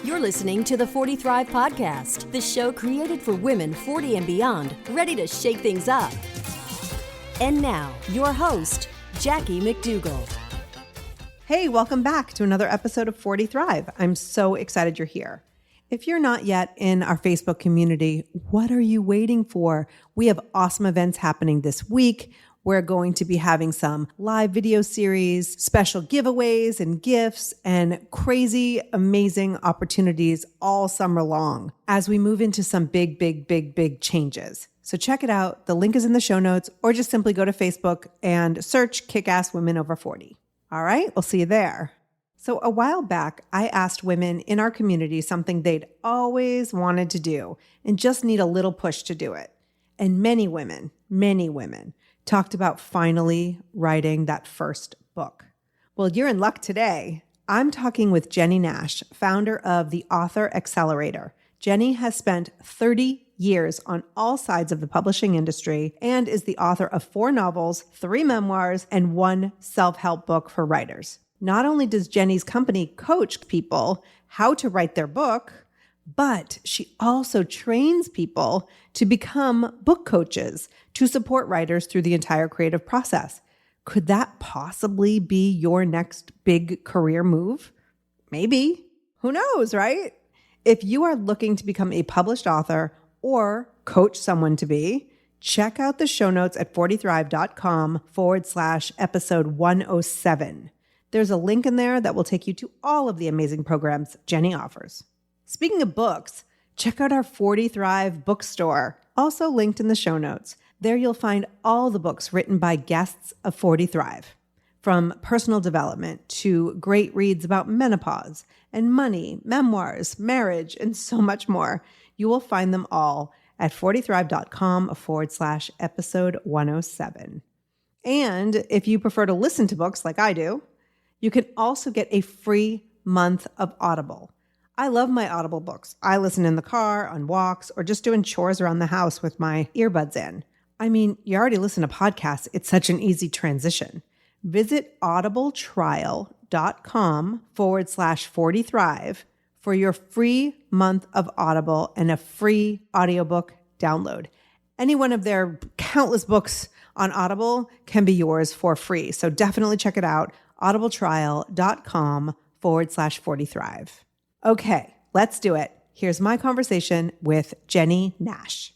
You're listening to the 40 Thrive Podcast, the show created for women 40 and beyond, ready to shake things up. And now, your host, Jackie McDougall. Hey, welcome back to another episode of 40 Thrive. I'm so excited you're here. If you're not yet in our Facebook community, what are you waiting for? We have awesome events happening this week. We're going to be having some live video series, special giveaways and gifts, and crazy, amazing opportunities all summer long as we move into some big changes. So check it out. The link is in the show notes, or just simply go to Facebook and search Kick-Ass Women Over 40. All right, we'll see you there. So a while back, I asked women in our community something they'd always wanted to do and just need a little push to do it. And many women talked about finally writing that first book. Well, you're in luck today. I'm talking with Jennie Nash, founder of the Author Accelerator. Jennie has spent 30 years on all sides of the publishing industry and is the author of 4 novels, 3 memoirs, and 1 self-help book for writers. Not only does Jennie's company coach people how to write their book, but she also trains people to become book coaches to support writers through the entire creative process. Could that possibly be your next big career move? Maybe. Who knows, right? If you are looking to become a published author or coach someone to be, check out the show notes at 40thrive.com/episode 107. There's a link in there that will take you to all of the amazing programs Jennie offers. Speaking of books, check out our 40 Thrive bookstore, also linked in the show notes. There you'll find all the books written by guests of 40 Thrive, from personal development to great reads about menopause and money, memoirs, marriage, and so much more. You will find them all at 40thrive.com/episode 107. And if you prefer to listen to books like I do, you can also get a free month of Audible. I love my Audible books. I listen in the car, on walks, or just doing chores around the house with my earbuds in. I mean, you already listen to podcasts. It's such an easy transition. Visit audibletrial.com/40thrive for your free month of Audible and a free audiobook download. Any one of their countless books on Audible can be yours for free. So definitely check it out. audibletrial.com/40thrive. Okay, let's do it. Here's my conversation with Jennie Nash.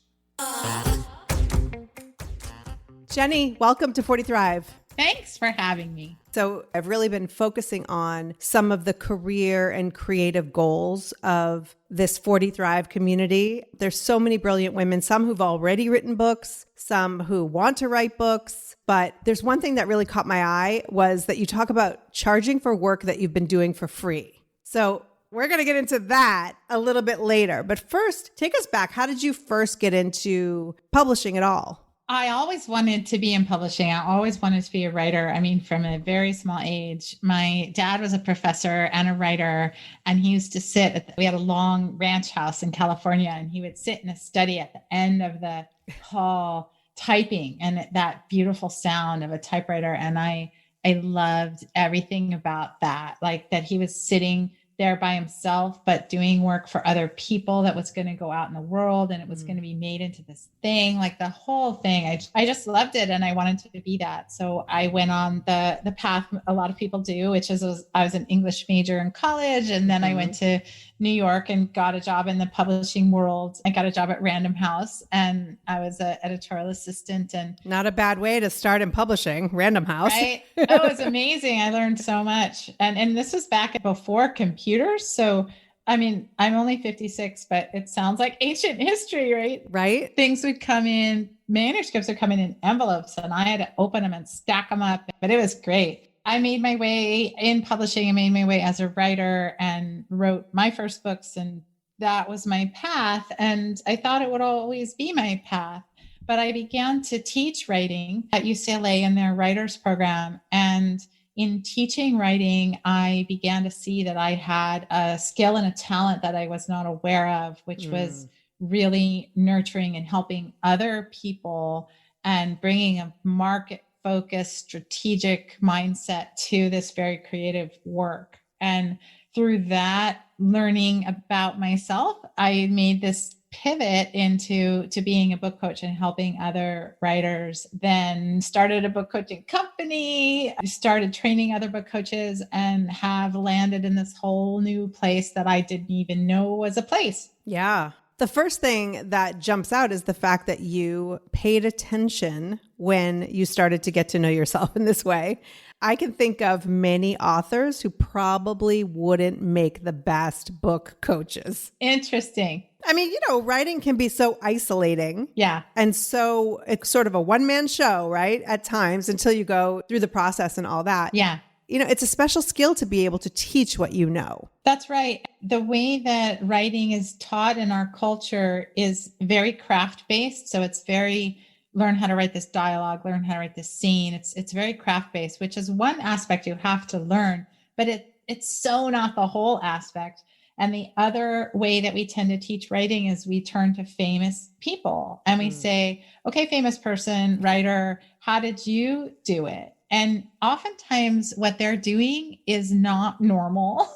Jennie, welcome to 40 Thrive. Thanks for having me. So I've really been focusing on some of the career and creative goals of this 40 Thrive community. There's so many brilliant women, some who've already written books, some who want to write books. But there's one thing that really caught my eye was that you talk about charging for work that you've been doing for free. So we're going to get into that a little bit later. But first, take us back. How did you first get into publishing at all? I always wanted to be in publishing. I always wanted to be a writer. I mean, from a very small age. My dad was a professor and a writer, and he used to sit we had a long ranch house in California, and he would sit in a study at the end of the hall typing, and that beautiful sound of a typewriter. And I loved everything about that, like that he was sitting there by himself, but doing work for other people that was going to go out in the world, and it was going to be made into this thing, like the whole thing. I just loved it, and I wanted to be that. So I went on the path a lot of people do, which is I was an English major in college, and then I went to New York and got a job in the publishing world. I got a job at Random House, and I was an editorial assistant. And not a bad way to start in publishing, Random House. Right? Oh, it was amazing. I learned so much. And this was back before computers. So, I mean, I'm only 56, but it sounds like ancient history, right? Right. Things would come in, manuscripts would come in envelopes, and I had to open them and stack them up. But it was great. I made my way in publishing. I made my way as a writer and wrote my first books, and that was my path. And I thought it would always be my path. But I began to teach writing at UCLA in their writers program. And in teaching writing, I began to see that I had a skill and a talent that I was not aware of, which was really nurturing and helping other people and bringing a market-focused, strategic mindset to this very creative work. And through that learning about myself, I made this pivot into being a book coach and helping other writers, then started a book coaching company, started training other book coaches, and have landed in this whole new place that I didn't even know was a place. Yeah. The first thing that jumps out is the fact that you paid attention when you started to get to know yourself in this way. I can think of many authors who probably wouldn't make the best book coaches. Interesting. I mean, writing can be so isolating. Yeah. And so it's sort of a one-man show, right? At times until you go through the process and all that. Yeah. It's a special skill to be able to teach what you know. That's right. The way that writing is taught in our culture is very craft-based. So it's very learn how to write this dialogue, learn how to write this scene. It's very craft-based, which is one aspect you have to learn, but it's so not the whole aspect. And the other way that we tend to teach writing is we turn to famous people and we say, okay, famous person, writer, how did you do it? And oftentimes what they're doing is not normal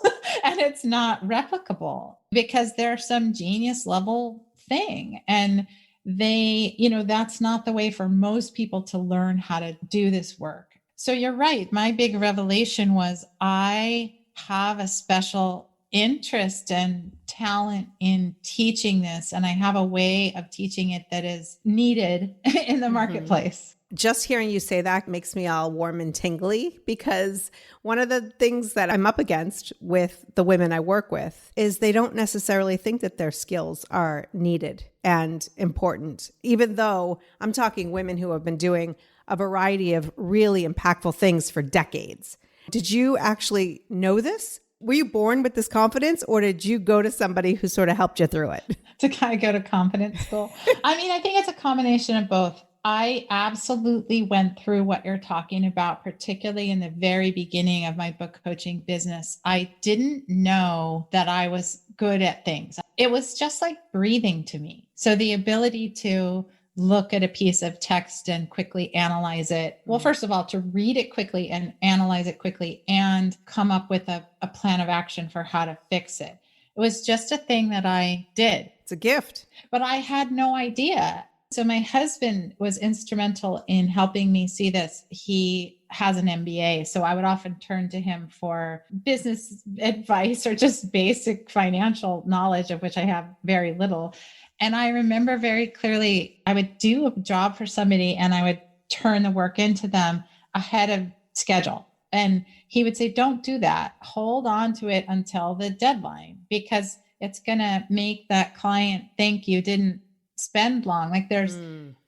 and it's not replicable because they're some genius level thing. And that's not the way for most people to learn how to do this work. So you're right. My big revelation was I have a special interest and talent in teaching this. And I have a way of teaching it that is needed in the marketplace. Just hearing you say that makes me all warm and tingly because one of the things that I'm up against with the women I work with is they don't necessarily think that their skills are needed and important, even though I'm talking women who have been doing a variety of really impactful things for decades. Did you actually know this? Were you born with this confidence or did you go to somebody who sort of helped you through it? To kind of go to confidence school? I mean, I think it's a combination of both. I absolutely went through what you're talking about, particularly in the very beginning of my book coaching business. I didn't know that I was good at things. It was just like breathing to me. So the ability to look at a piece of text and quickly analyze it. Well, first of all, to read it quickly and analyze it quickly and come up with a plan of action for how to fix it. It was just a thing that I did. It's a gift. But I had no idea. So my husband was instrumental in helping me see this. He has an MBA, so I would often turn to him for business advice or just basic financial knowledge, of which I have very little. And I remember very clearly, I would do a job for somebody and I would turn the work into them ahead of schedule. And he would say, don't do that. Hold on to it until the deadline, because it's going to make that client think you didn't spend long. Like there's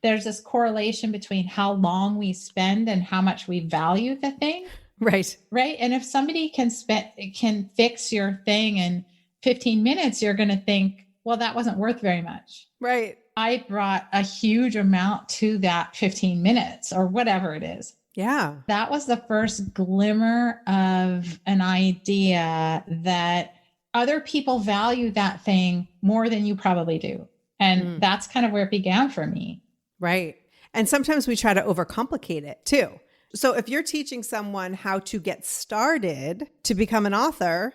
this correlation between how long we spend and how much we value the thing. Right. Right. And if somebody can fix your thing in 15 minutes, you're going to think, well, that wasn't worth very much. Right. I brought a huge amount to that 15 minutes or whatever it is. Yeah. That was the first glimmer of an idea that other people value that thing more than you probably do. And that's kind of where it began for me. Right. And sometimes we try to overcomplicate it too. So if you're teaching someone how to get started to become an author,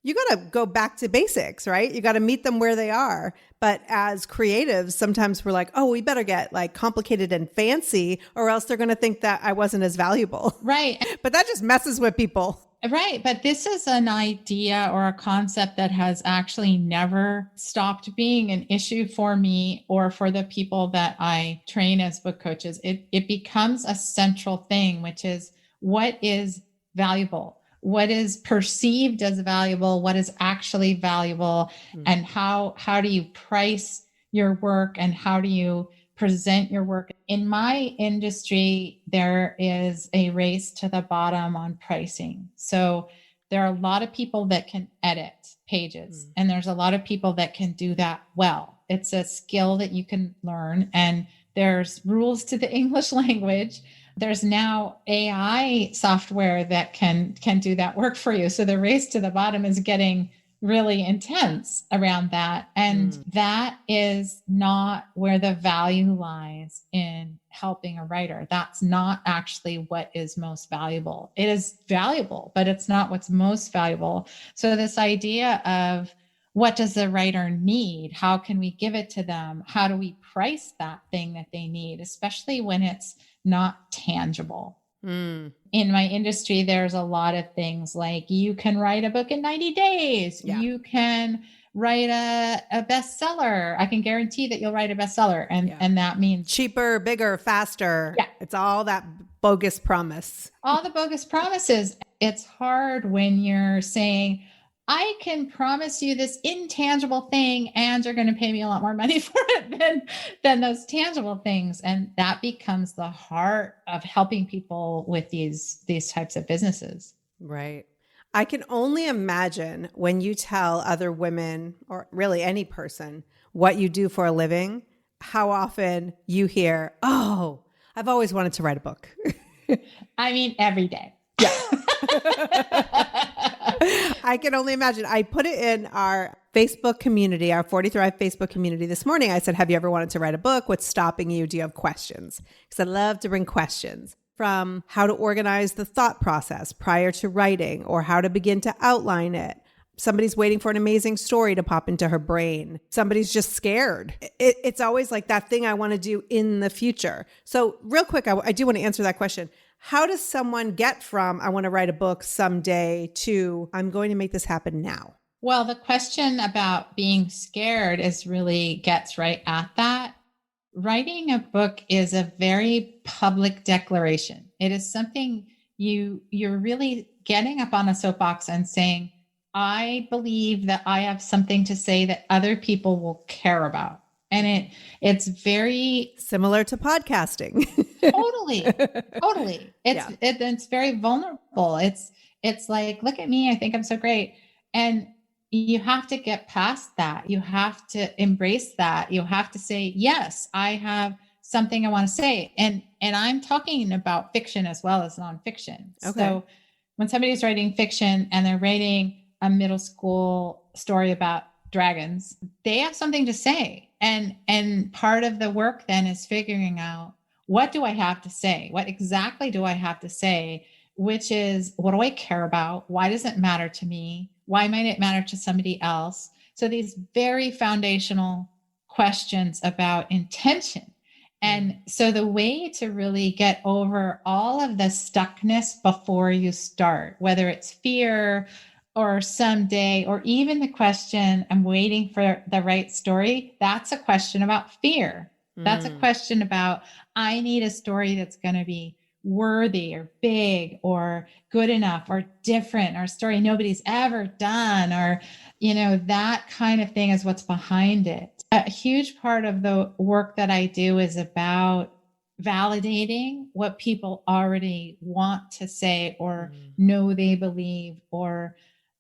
you got to go back to basics, right? You got to meet them where they are. But as creatives, sometimes we're like, oh, we better get like complicated and fancy or else they're going to think that I wasn't as valuable. Right. But that just messes with people. Right. But this is an idea or a concept that has actually never stopped being an issue for me or for the people that I train as book coaches. It becomes a central thing, which is what is valuable, what is perceived as valuable, what is actually valuable, and how do you price your work and how do you present your work. In my industry, there is a race to the bottom on pricing. So there are a lot of people that can edit pages, and there's a lot of people that can do that well. It's a skill that you can learn, and there's rules to the English language. There's now AI software that can do that work for you. So the race to the bottom is getting really intense around that. And that is not where the value lies in helping a writer. That's not actually what is most valuable. It is valuable, but it's not what's most valuable. So this idea of what does the writer need? How can we give it to them? How do we price that thing that they need, especially when it's not tangible? In my industry, there's a lot of things like you can write a book in 90 days. Yeah. You can write a bestseller. I can guarantee that you'll write a bestseller. And that means cheaper, bigger, faster. Yeah. It's all that bogus promise. All the bogus promises. It's hard when you're saying, I can promise you this intangible thing and you're going to pay me a lot more money for it than those tangible things. And that becomes the heart of helping people with these types of businesses. Right. I can only imagine when you tell other women or really any person what you do for a living, how often you hear, oh, I've always wanted to write a book. I mean, every day. Yeah. I can only imagine. I put it in our Facebook community, our 40 Thrive Facebook community this morning. I said, have you ever wanted to write a book? What's stopping you? Do you have questions? Because I love to bring questions from how to organize the thought process prior to writing or how to begin to outline it. Somebody's waiting for an amazing story to pop into her brain. Somebody's just scared. It's always like that thing I want to do in the future. So real quick, I do want to answer that question. How does someone get from, I want to write a book someday to, I'm going to make this happen now? Well, the question about being scared really gets right at that. Writing a book is a very public declaration. It is something you're really getting up on a soapbox and saying, I believe that I have something to say that other people will care about. And it's very similar to podcasting. Totally. It's very vulnerable. It's like, look at me. I think I'm so great. And you have to get past that. You have to embrace that. You have to say, yes, I have something I want to say. And I'm talking about fiction as well as nonfiction. Okay. So when somebody's writing fiction and they're writing a middle school story about dragons, they have something to say. And part of the work then is figuring out, what do I have to say? What exactly do I have to say? Which is, what do I care about? Why does it matter to me? Why might it matter to somebody else? So these very foundational questions about intention. And so the way to really get over all of the stuckness before you start, whether it's fear or someday, or even the question, I'm waiting for the right story, that's a question about fear. That's a question about, I need a story that's going to be worthy or big or good enough or different, or a story nobody's ever done, or, that kind of thing is what's behind it. A huge part of the work that I do is about validating what people already want to say or know they believe, or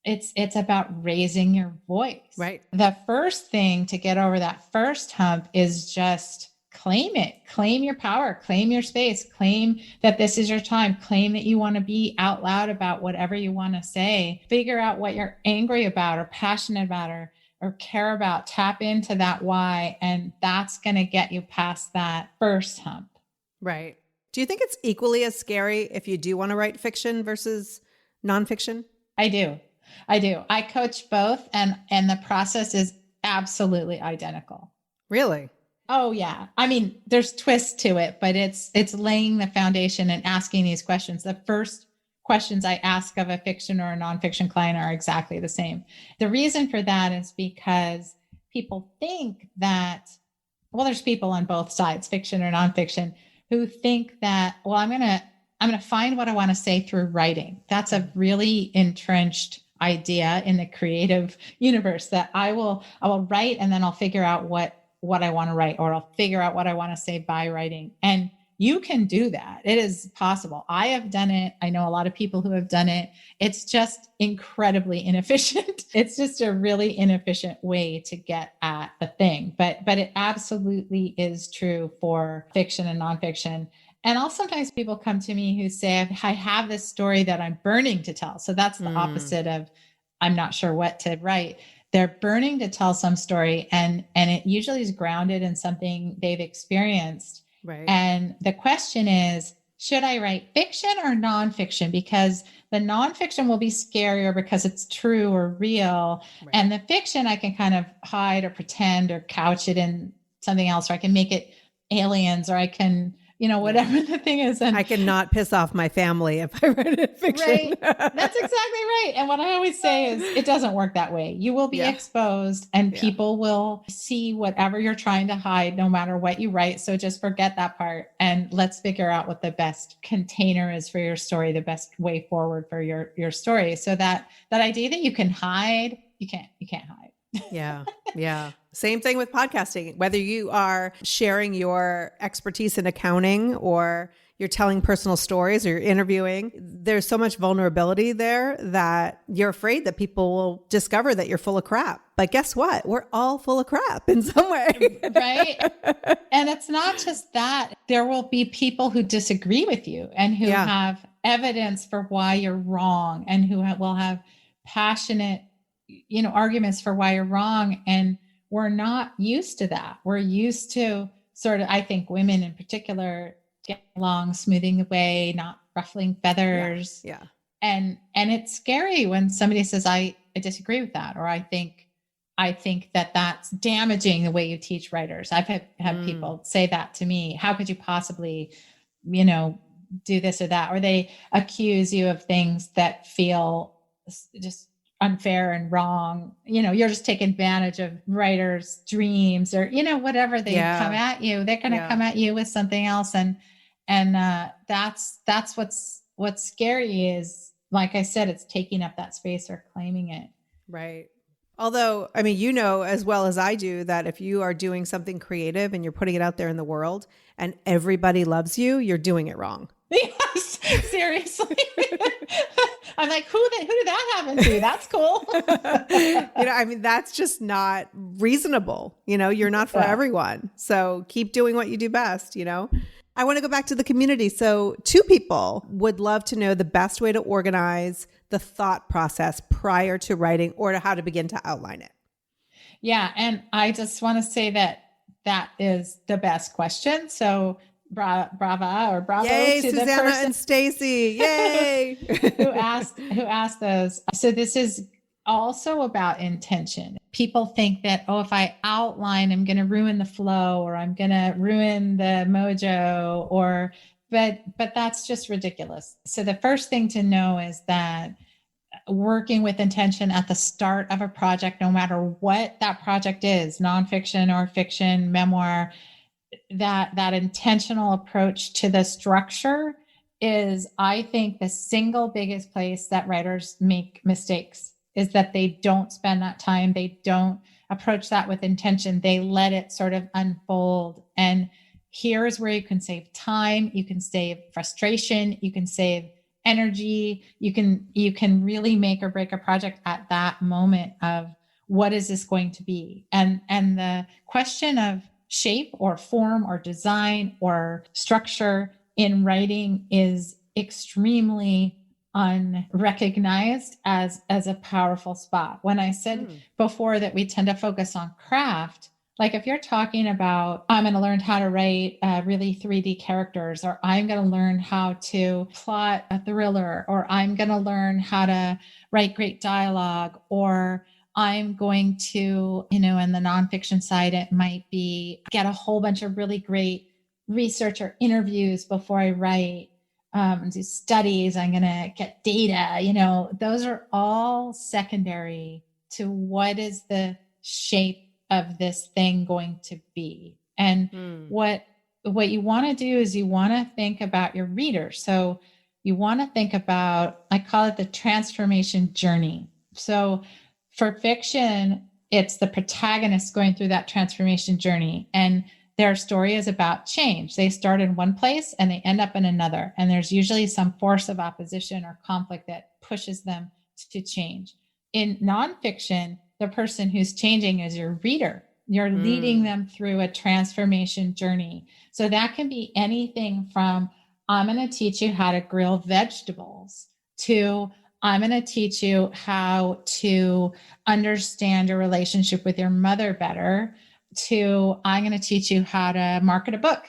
it's about raising your voice. Right. The first thing to get over that first hump is just claim it, claim your power, claim your space, claim that this is your time, claim that you want to be out loud about whatever you want to say, figure out what you're angry about or passionate about or care about, tap into that why. And that's going to get you past that first hump. Right. Do you think it's equally as scary if you do want to write fiction versus nonfiction? I do. I coach both, and the process is absolutely identical. Really? Oh yeah. I mean, there's twists to it, but it's laying the foundation and asking these questions. The first questions I ask of a fiction or a nonfiction client are exactly the same. The reason for that is because people think that, well, there's people on both sides, fiction or nonfiction, who think that, well, I'm going to find what I want to say through writing. That's a really entrenched idea in the creative universe, that I will write and then I'll figure out what I want to write, or I'll figure out what I want to say by writing. And you can do that. It is possible. I have done it. I know a lot of people who have done it. It's just incredibly inefficient. It's just a really inefficient way to get at the thing. But it absolutely is true for fiction and nonfiction. And also sometimes people come to me who say, I have this story that I'm burning to tell. So that's the opposite of I'm not sure what to write. They're burning to tell some story, and it usually is grounded in something they've experienced. Right. And the question is, should I write fiction or nonfiction? Because the nonfiction will be scarier because it's true or real. Right. And the fiction, I can kind of hide or pretend or couch it in something else, or I can make it aliens, or I can, whatever the thing is. And I cannot piss off my family if I write a fiction. Right. That's exactly right. And what I always say is it doesn't work that way. You will be exposed, and people will see whatever you're trying to hide, no matter what you write. So just forget that part, and let's figure out what the best container is for your story, the best way forward for your story. So that idea that you can hide, you can't hide. Yeah. Yeah. Same thing with podcasting. Whether you are sharing your expertise in accounting, or you're telling personal stories, or you're interviewing, there's so much vulnerability there that you're afraid that people will discover that you're full of crap. But guess what? We're all full of crap in some way. Right. And it's not just that. There will be people who disagree with you and who have evidence for why you're wrong, and who will have passionate, arguments for why you're wrong. And we're not used to that. We're used to sort of, I think women in particular, get along, smoothing the way, not ruffling feathers. Yeah. And it's scary when somebody says, I disagree with that, or I think that that's damaging the way you teach writers. I've had people say that to me. How could you possibly, do this or that? Or they accuse you of things that feel just unfair and wrong. You're just taking advantage of writers' dreams, or, whatever they come at you, they're going to come at you with something else. And that's what's scary is, like I said, it's taking up that space or claiming it. Right. Although, I mean, as well as I do, that if you are doing something creative and you're putting it out there in the world and everybody loves you, you're doing it wrong. Yes, seriously. I'm like, who did that happen to? That's cool. That's just not reasonable. You're not for everyone. So keep doing what you do best, I want to go back to the community. So 2 people would love to know the best way to organize the thought process prior to writing, or to how to begin to outline it. Yeah. And I just want to say that is the best question. So bravo Yay, to Susanna the person and Stacy. Yay. who asked those. So this is also about intention. People think that, if I outline, I'm going to ruin the flow, or I'm going to ruin the mojo, but that's just ridiculous. So the first thing to know is that working with intention at the start of a project, no matter what that project is, nonfiction or fiction, memoir, that intentional approach to the structure is, I think, the single biggest place that writers make mistakes, is that they don't spend that time. They don't approach that with intention. They let it sort of unfold. And here's where you can save time. You can save frustration. You can save energy. You can really make or break a project at that moment of, what is this going to be? And the question of shape or form or design or structure in writing is extremely unrecognized as a powerful spot. When I said before that we tend to focus on craft, like if you're talking about, I'm going to learn how to write really 3D characters, or I'm going to learn how to plot a thriller, or I'm going to learn how to write great dialogue, or I'm going to, in the nonfiction side, it might be get a whole bunch of really great research or interviews before I write, do studies. I'm going to get data, those are all secondary to what is the shape of this thing going to be. And what you want to do is you want to think about your reader. So you want to think about, I call it the transformation journey. So for fiction, it's the protagonist going through that transformation journey, and their story is about change. They start in one place and they end up in another. And there's usually some force of opposition or conflict that pushes them to change. In nonfiction, the person who's changing is your reader. You're leading them through a transformation journey. So that can be anything from, I'm going to teach you how to grill vegetables, to I'm going to teach you how to understand your relationship with your mother better, to I'm going to teach you how to market a book.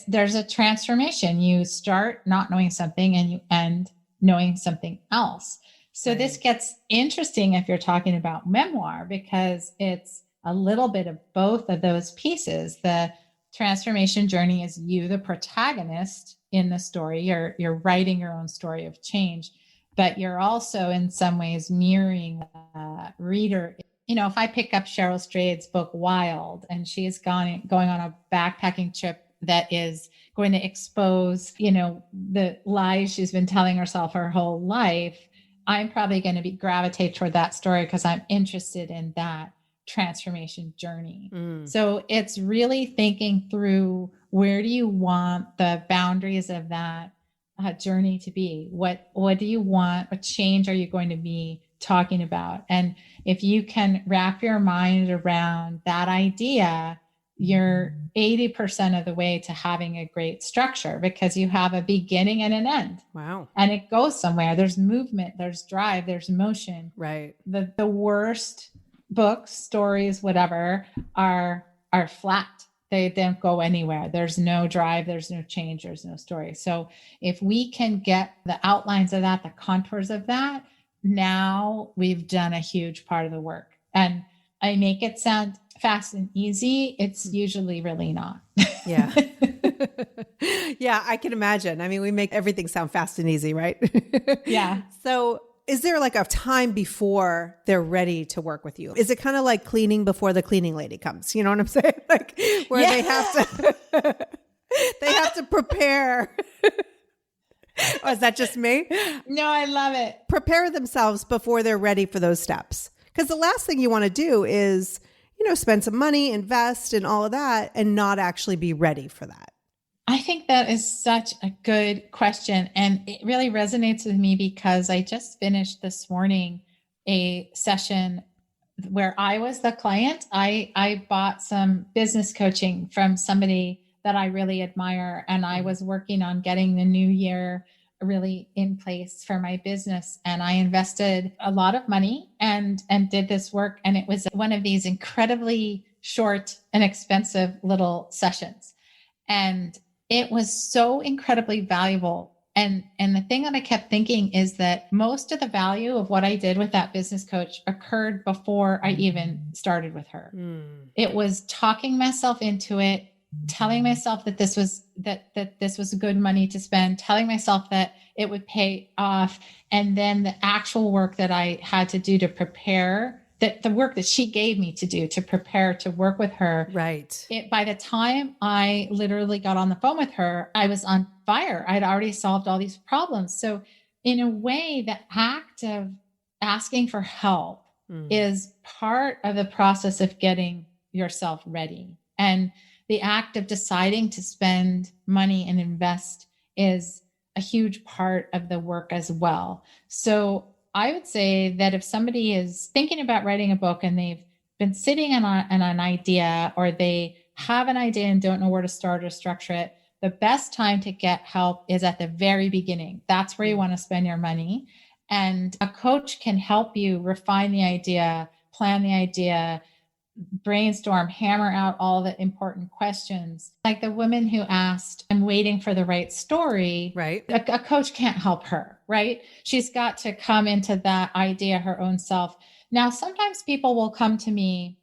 There's a transformation. You start not knowing something and you end knowing something else. So this gets interesting if you're talking about memoir, because it's a little bit of both of those pieces. The transformation journey is you, the protagonist in the story. You're writing your own story of change, but you're also in some ways mirroring the reader. If I pick up Cheryl Strayed's book, Wild, and she is going on a backpacking trip that is going to expose, the lies she's been telling herself her whole life, I'm probably going to gravitate toward that story because I'm interested in that transformation journey. So it's really thinking through, where do you want the boundaries of that journey to be? What do you want? What change are you going to be talking about? And if you can wrap your mind around that idea, you're 80% of the way to having a great structure, because you have a beginning and an end. Wow. And it goes somewhere. There's movement, there's drive, there's motion. Right. The worst books, stories, whatever, are flat. They don't go anywhere. There's no drive, there's no change, there's no story. So if we can get the outlines of that, the contours of that, now we've done a huge part of the work. And I make it sound fast and easy. It's usually really not. Yeah. Yeah, I can imagine. I mean, we make everything sound fast and easy, right? Yeah. So is there like a time before they're ready to work with you? Is it kind of like cleaning before the cleaning lady comes? You know what I'm saying? Like where they have to prepare. Oh, is that just me? No, I love it. Prepare themselves before they're ready for those steps. Because the last thing you want to do is, spend some money, invest and all of that, and not actually be ready for that. I think that is such a good question. And it really resonates with me because I just finished this morning a session where I was the client. I bought some business coaching from somebody that I really admire. And I was working on getting the new year really in place for my business. And I invested a lot of money and did this work. And it was one of these incredibly short and expensive little sessions. And it was so incredibly valuable. And the thing that I kept thinking is that most of the value of what I did with that business coach occurred before I even started with her. It was talking myself into it, telling myself that this was good money to spend, telling myself that it would pay off. And then the actual work that I had to do to prepare, that the work that she gave me to do to prepare to work with her. Right. By the time I literally got on the phone with her, I was on fire. I'd already solved all these problems. So in a way, the act of asking for help is part of the process of getting yourself ready. And the act of deciding to spend money and invest is a huge part of the work as well. So I would say that if somebody is thinking about writing a book and they've been sitting on an idea, or they have an idea and don't know where to start or structure it, the best time to get help is at the very beginning. That's where you want to spend your money. And a coach can help you refine the idea, plan the idea, brainstorm, hammer out all the important questions. Like the woman who asked, I'm waiting for the right story. Right. A coach can't help her, right? She's got to come into that idea her own self. Now, sometimes people will come to me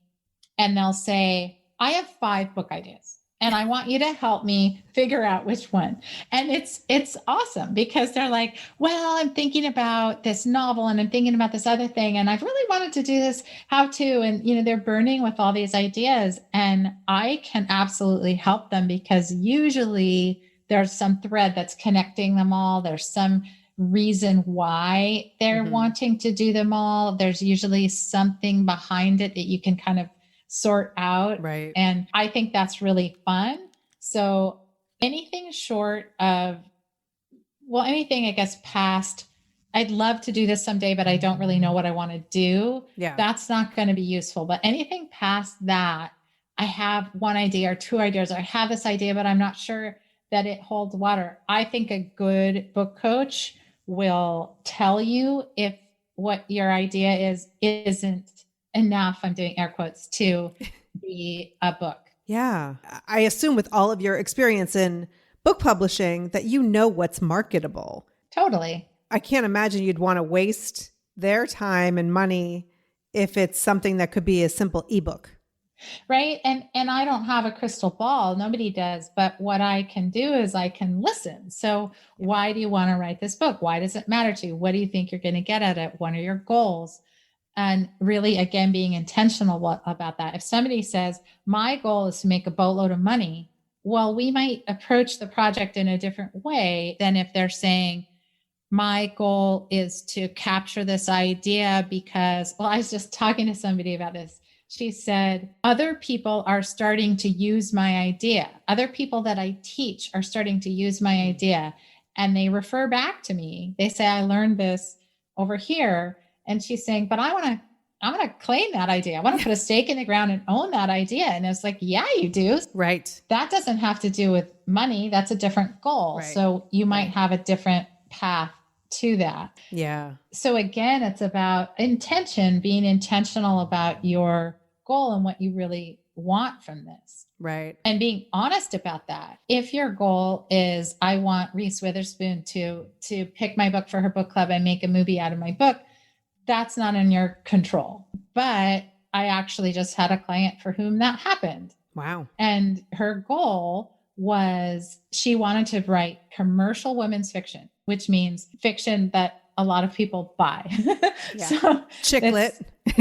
and they'll say, I have 5 book ideas and I want you to help me figure out which one. And it's awesome because they're like, well, I'm thinking about this novel and I'm thinking about this other thing. And I've really wanted to do this, how to, and they're burning with all these ideas, and I can absolutely help them because usually there's some thread that's connecting them all. There's some reason why they're wanting to do them all. There's usually something behind it that you can kind of sort out. Right. And I think that's really fun. So anything short of, anything, I guess, past, I'd love to do this someday, but I don't really know what I want to do. Yeah. That's not going to be useful. But anything past that, I have 1 idea or 2 ideas, or I have this idea, but I'm not sure that it holds water. I think a good book coach will tell you if what your idea isn't enough, I'm doing air quotes, to be a book. Yeah. I assume with all of your experience in book publishing that you know what's marketable. Totally. I can't imagine you'd want to waste their time and money if it's something that could be a simple ebook. Right. And I don't have a crystal ball. Nobody does. But what I can do is I can listen. So why do you want to write this book? Why does it matter to you? What do you think you're going to get at it? What are your goals? And really, again, being intentional about that. If somebody says, my goal is to make a boatload of money, well, we might approach the project in a different way than if they're saying, my goal is to capture this idea because, well, I was just talking to somebody about this. She said, other people are starting to use my idea. Other people that I teach are starting to use my idea. And they refer back to me. They say, I learned this over here. And she's saying, but I want to claim that idea. I want to put a stake in the ground and own that idea. And it's like, yeah, you do. Right. That doesn't have to do with money. That's a different goal. Right. So you might have a different path to that. Yeah. So again, it's about intention, being intentional about your goal and what you really want from this. Right. And being honest about that. If your goal is, I want Reese Witherspoon to pick my book for her book club and make a movie out of my book, that's not in your control. But I actually just had a client for whom that happened. Wow. And her goal was she wanted to write commercial women's fiction, which means fiction that a lot of people buy. Yeah. So Chick lit.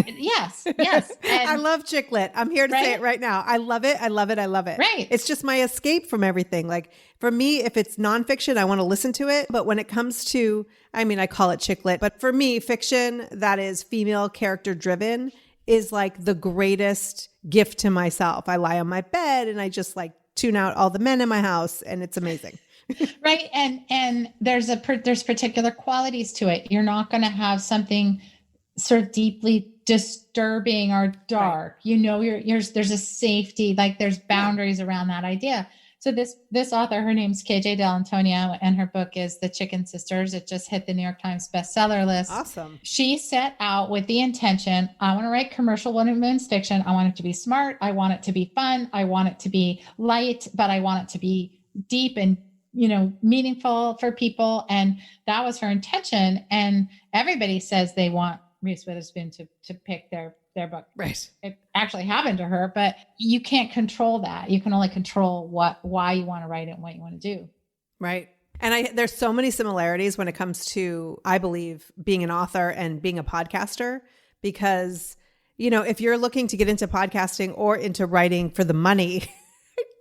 Yes. Yes. And I love chick lit. I'm here to say it right now. I love it. I love it. I love it. Right. It's just my escape from everything. Like for me, if it's nonfiction, I want to listen to it. But when it comes to, I mean, I call it chick lit, but for me, fiction that is female character driven is like the greatest gift to myself. I lie on my bed and I just like tune out all the men in my house and it's amazing. Right. And there's particular qualities to it. You're not going to have something sort of deeply disturbing or dark. Right. You know, there's a safety, like there's boundaries around that idea. So this author, her name's KJ Del Antonio, and her book is The Chicken Sisters. It just hit the New York Times bestseller list. Awesome. She set out with the intention, I want to write commercial women's fiction. I want it to be smart. I want it to be fun. I want it to be light, but I want it to be deep and, you know, meaningful for people. And that was her intention. And everybody says they want Reese Witherspoon to pick their book. Right. It actually happened to her, but you can't control that. You can only control why you want to write it and what you want to do. Right. And there's so many similarities when it comes to, I believe, being an author and being a podcaster, because, you know, if you're looking to get into podcasting or into writing for the money,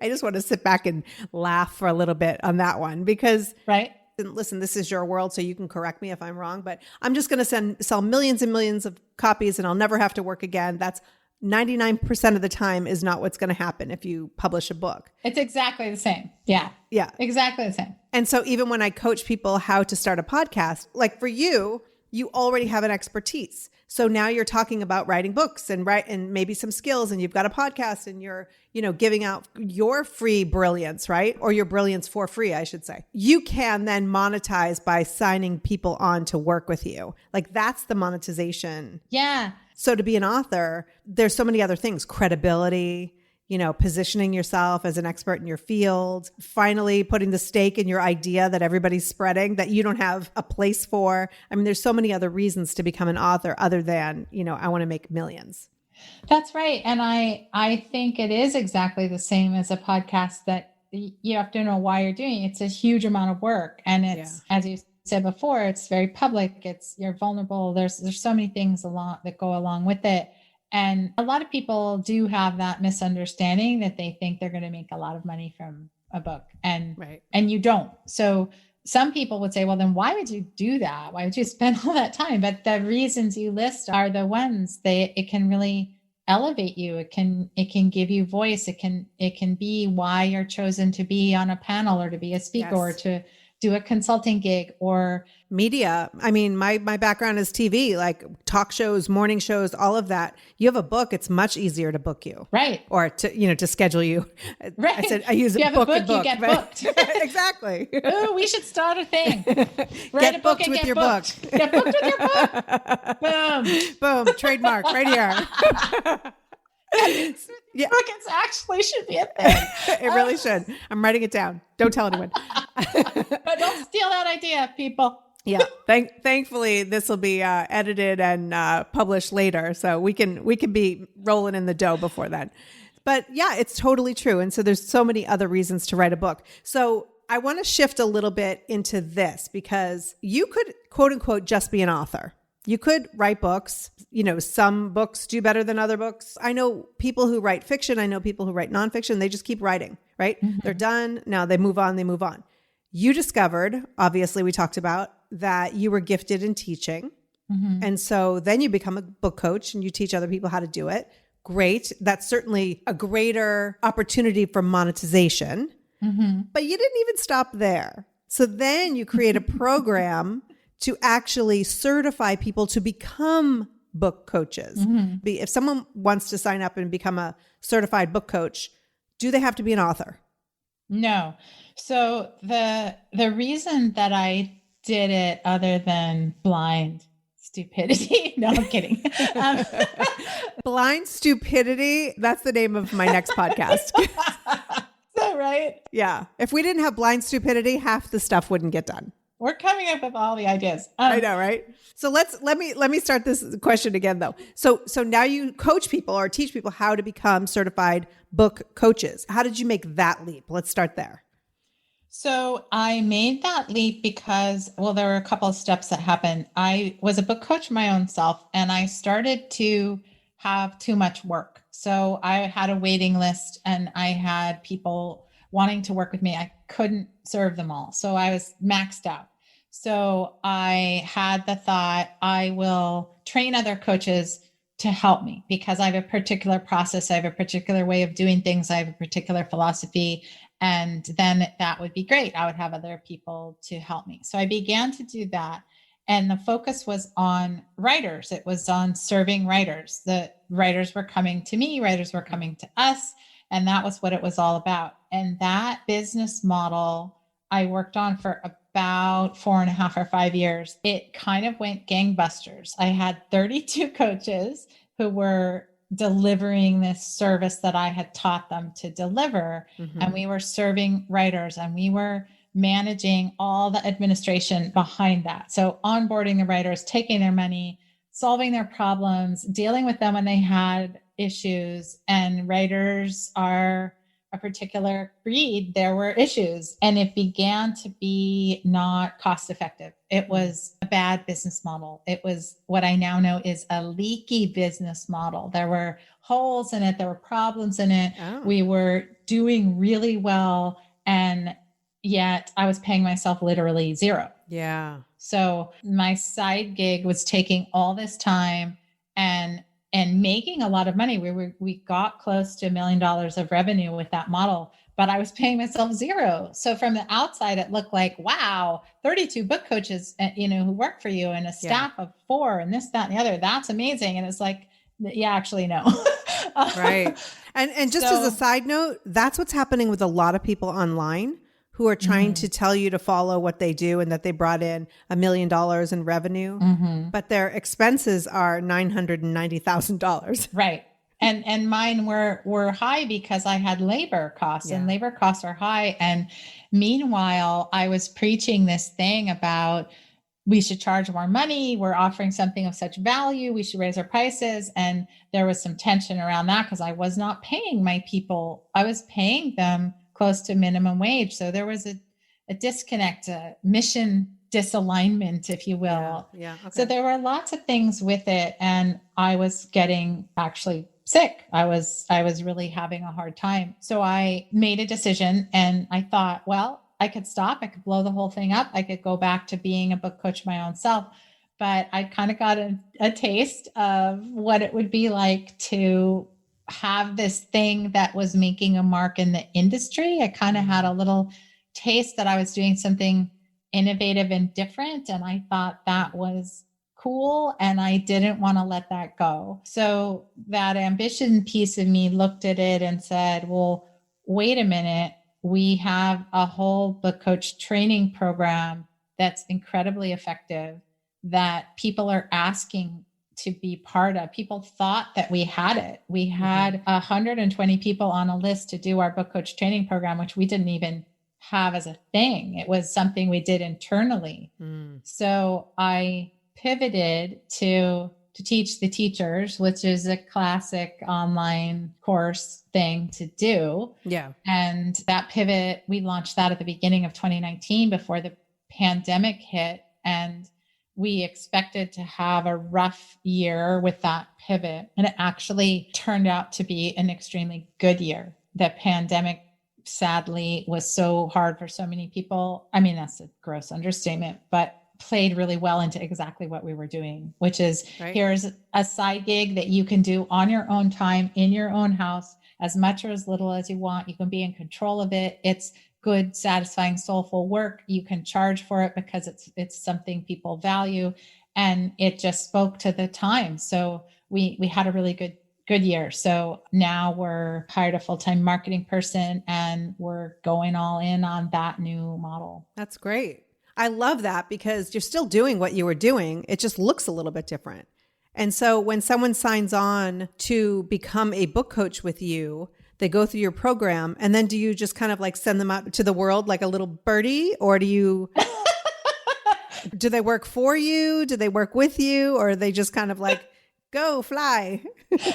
I just want to sit back and laugh for a little bit on that one because, right. And listen, this is your world, so you can correct me if I'm wrong, but I'm just going to sell millions and millions of copies and I'll never have to work again. That's 99% of the time is not what's going to happen if you publish a book. It's exactly the same. Yeah. Yeah. Exactly the same. And so even when I coach people how to start a podcast, like for you, you already have an expertise. So now you're talking about writing books and maybe some skills, and you've got a podcast and you're, you know, giving out your free brilliance, right? Or your brilliance for free, I should say. You can then monetize by signing people on to work with you. Like that's the monetization. Yeah. So to be an author, there's so many other things, credibility, you know, positioning yourself as an expert in your field, finally putting the stake in your idea that everybody's spreading that you don't have a place for. I mean, there's so many other reasons to become an author other than, you know, I want to make millions. That's right. And I think it is exactly the same as a podcast that you have to know why you're doing it. It's a huge amount of work. And it's, as you said before, it's very public. You're vulnerable. There's so many things that go along with it. And a lot of people do have that misunderstanding that they think they're going to make a lot of money from a book and you don't. So some people would say, well, then why would you do that? Why would you spend all that time? But the reasons you list are the ones it can really elevate you. It can give you voice. It can be why you're chosen to be on a panel or to be a speaker or to do a consulting gig or media. I mean, my background is TV, like talk shows, morning shows, all of that. You have a book, it's much easier to book you. Right. Or to schedule you. Right. I said I use if you have a book, and book, you get but booked. Exactly. Oh, we should start a thing. Get booked with your book. Get booked with your book. Boom. Boom. Trademark right here. Yeah. Book actually should be a thing. It really should. I'm writing it down. Don't tell anyone. But don't steal that idea, people. Yeah. Thankfully, this will be edited and published later, so we can be rolling in the dough before then. But yeah, it's totally true. And so there's so many other reasons to write a book. So I want to shift a little bit into this because you could, quote unquote, just be an author. You could write books. Some books do better than other books. I know people who write fiction. I know people who write nonfiction. They just keep writing, right? Mm-hmm. They're done. Now they move on. You discovered, obviously we talked about, that you were gifted in teaching. Mm-hmm. And so then you become a book coach and you teach other people how to do it. Great. That's certainly a greater opportunity for monetization. Mm-hmm. But you didn't even stop there. So then you create a program to actually certify people to become book coaches. Mm-hmm. If someone wants to sign up and become a certified book coach, do they have to be an author? No. So the reason that I did it, other than blind stupidity, no, I'm kidding. Blind stupidity. That's the name of my next podcast. Is that right? Yeah. If we didn't have blind stupidity, half the stuff wouldn't get done. We're coming up with all the ideas. I know, right? So let me start this question again, though. So now you coach people or teach people how to become certified book coaches. How did you make that leap? Let's start there. So I made that leap because, there were a couple of steps that happened. I was a book coach my own self, and I started to have too much work. So I had a waiting list, and I had people wanting to work with me. I couldn't serve them all. So I was maxed out. So I had the thought, I will train other coaches to help me because I have a particular process. I have a particular way of doing things. I have a particular philosophy. And then that would be great. I would have other people to help me. So I began to do that. And the focus was on writers. It was on serving writers. The writers were coming to me, writers were coming to us. And that was what it was all about. And that business model I worked on for about 4.5 or 5 years. It kind of went gangbusters. I had 32 coaches who were delivering this service that I had taught them to deliver. Mm-hmm. And we were serving writers and we were managing all the administration behind that. So onboarding the writers, taking their money, solving their problems, dealing with them when they had issues. And writers are a particular breed. There were issues, and it began to be not cost effective. It was a bad business model. It was what I now know is a leaky business model. There were holes in it. There were problems in it. Oh. We were doing really well, and yet I was paying myself literally zero. Yeah. So my side gig was taking all this time and making a lot of money. We got close to $1 million of revenue with that model, but I was paying myself zero. So from the outside, it looked like, wow, 32 book coaches, who work for you and a staff of 4 and this, that, and the other. That's amazing. And it's like, yeah, actually, no. Right. And just as a side note, that's what's happening with a lot of people online who are trying to tell you to follow what they do and that they brought in $1 million in revenue, but their expenses are $990,000. Right. And mine were high because I had labor costs and labor costs are high. And meanwhile, I was preaching this thing about we should charge more money. We're offering something of such value. We should raise our prices. And there was some tension around that because I was not paying my people. I was paying them close to minimum wage. So there was a disconnect, a mission disalignment, if you will. Yeah. Okay. So there were lots of things with it. And I was getting actually sick. I was really having a hard time. So I made a decision and I thought, well, I could stop. I could blow the whole thing up. I could go back to being a book coach my own self. But I kind of got a taste of what it would be like to have this thing that was making a mark in the industry. I kind of had a little taste that I was doing something innovative and different. And I thought that was cool. And I didn't want to let that go. So that ambition piece of me looked at it and said, well, wait a minute. We have a whole book coach training program that's incredibly effective that people are asking to be part of. People thought that we had it. We had 120 people on a list to do our book coach training program, which we didn't even have as a thing. It was something we did internally. So I pivoted to teach the teachers, which is a classic online course thing to do. Yeah. And that pivot, we launched that at the beginning of 2019 before the pandemic hit. And we expected to have a rough year with that pivot. And it actually turned out to be an extremely good year. The pandemic, sadly, was so hard for so many people. I mean, that's a gross understatement, but played really well into exactly what we were doing, which is here's a side gig that you can do on your own time in your own house, as much or as little as you want. You can be in control of it. It's good, satisfying, soulful work. You can charge for it because it's something people value. And it just spoke to the time. So we had a really good year. So now we're hired a full-time marketing person and we're going all in on that new model. That's great. I love that because you're still doing what you were doing. It just looks a little bit different. And so when someone signs on to become a book coach with you, they go through your program, and then do you just kind of like send them out to the world like a little birdie, or do they work for you? Do they work with you? Or are they just kind of like, go fly?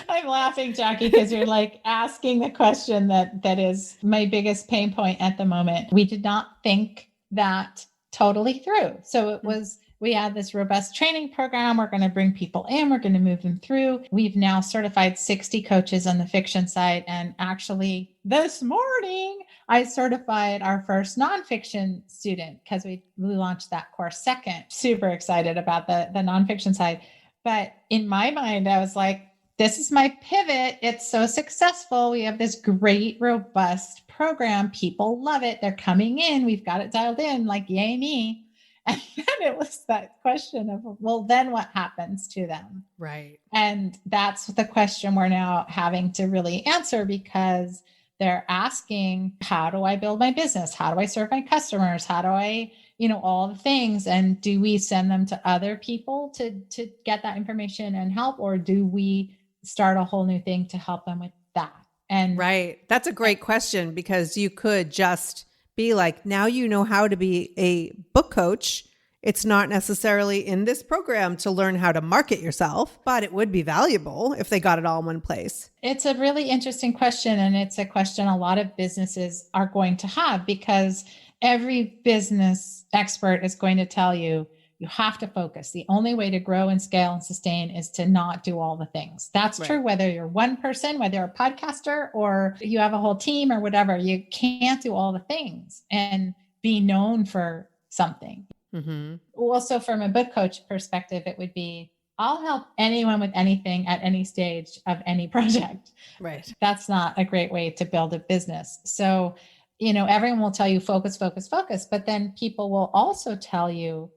I'm laughing, Jackie, because you're like asking the question that is my biggest pain point at the moment. We did not think that totally through. So it was, we had this robust training program. We're going to bring people in. We're going to move them through. We've now certified 60 coaches on the fiction side. And actually this morning, I certified our first nonfiction student because we launched that course second. Super excited about the nonfiction side. But in my mind, I was like, this is my pivot. It's so successful. We have this great, robust program. People love it. They're coming in. We've got it dialed in, like, yay me. And then it was that question of, well, then what happens to them? Right. And that's the question we're now having to really answer, because they're asking, how do I build my business? How do I serve my customers? How do I, all the things? And do we send them to other people to get that information and help? Or do we start a whole new thing to help them with that? And right. That's a great question, because you could just be like, now you know how to be a book coach. It's not necessarily in this program to learn how to market yourself, but it would be valuable if they got it all in one place. It's a really interesting question. And it's a question a lot of businesses are going to have, because every business expert is going to tell you, you have to focus. The only way to grow and scale and sustain is to not do all the things. That's true, whether you're one person, whether you're a podcaster, or you have a whole team or whatever. You can't do all the things and be known for something. Mm-hmm. Also, from a book coach perspective, it would be, I'll help anyone with anything at any stage of any project. Right. That's not a great way to build a business. So, everyone will tell you focus, focus, focus, but then people will also tell you,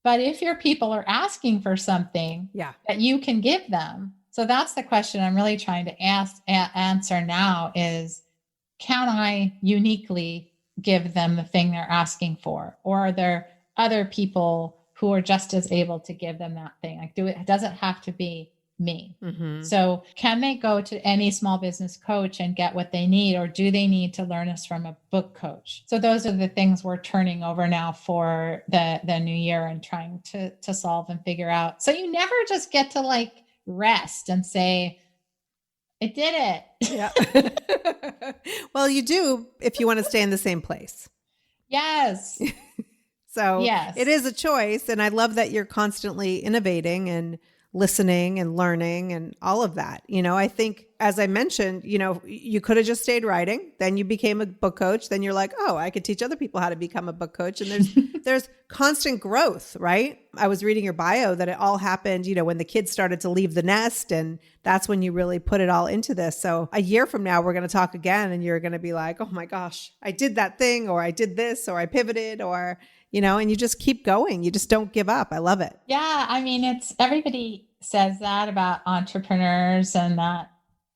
but if your people are asking for something that you can give them. So that's the question I'm really trying to answer now is, can I uniquely give them the thing they're asking for? Or are there other people who are just as able to give them that thing? Like, does it have to be me? Mm-hmm. So can they go to any small business coach and get what they need, or do they need to learn us from a book coach? So those are the things we're turning over now for the new year and trying to solve and figure out. So you never just get to like rest and say, I did it. Yeah. Well, you do if you want to stay in the same place. Yes. So yes. It is a choice. And I love that you're constantly innovating and listening and learning and all of that. I think, as I mentioned, you could have just stayed writing, then you became a book coach. Then you're like, oh, I could teach other people how to become a book coach. And there's constant growth, right? I was reading your bio that it all happened, when the kids started to leave the nest, and that's when you really put it all into this. So a year from now, we're going to talk again and you're going to be like, oh my gosh, I did that thing, or I did this, or I pivoted, or and you just keep going. You just don't give up. I love it. Yeah. I mean, everybody says that about entrepreneurs and that,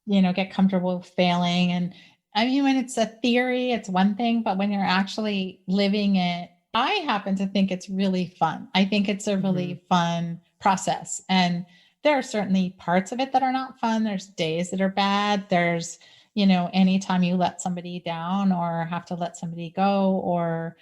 get comfortable with failing. And I mean, when it's a theory, it's one thing, but when you're actually living it, I happen to think it's really fun. I think it's a really fun process. And there are certainly parts of it that are not fun. There's days that are bad. There's, anytime you let somebody down or have to let somebody go or,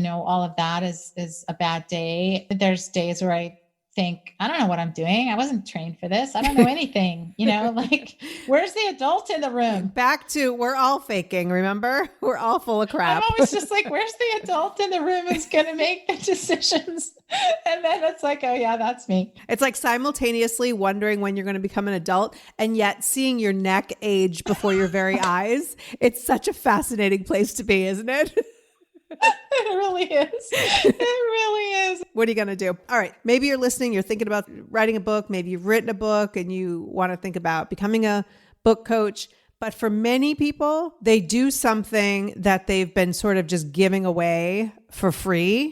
all of that is a bad day. There's days where I think, I don't know what I'm doing. I wasn't trained for this. I don't know anything, like where's the adult in the room? Back to, we're all faking. Remember? We're all full of crap. I'm always just like, where's the adult in the room who's going to make the decisions? And then it's like, oh yeah, that's me. It's like simultaneously wondering when you're going to become an adult and yet seeing your neck age before your very eyes. It's such a fascinating place to be, isn't it? It really is. It really is. What are you going to do? All right. Maybe you're listening. You're thinking about writing a book. Maybe you've written a book and you want to think about becoming a book coach. But for many people, they do something that they've been sort of just giving away for free,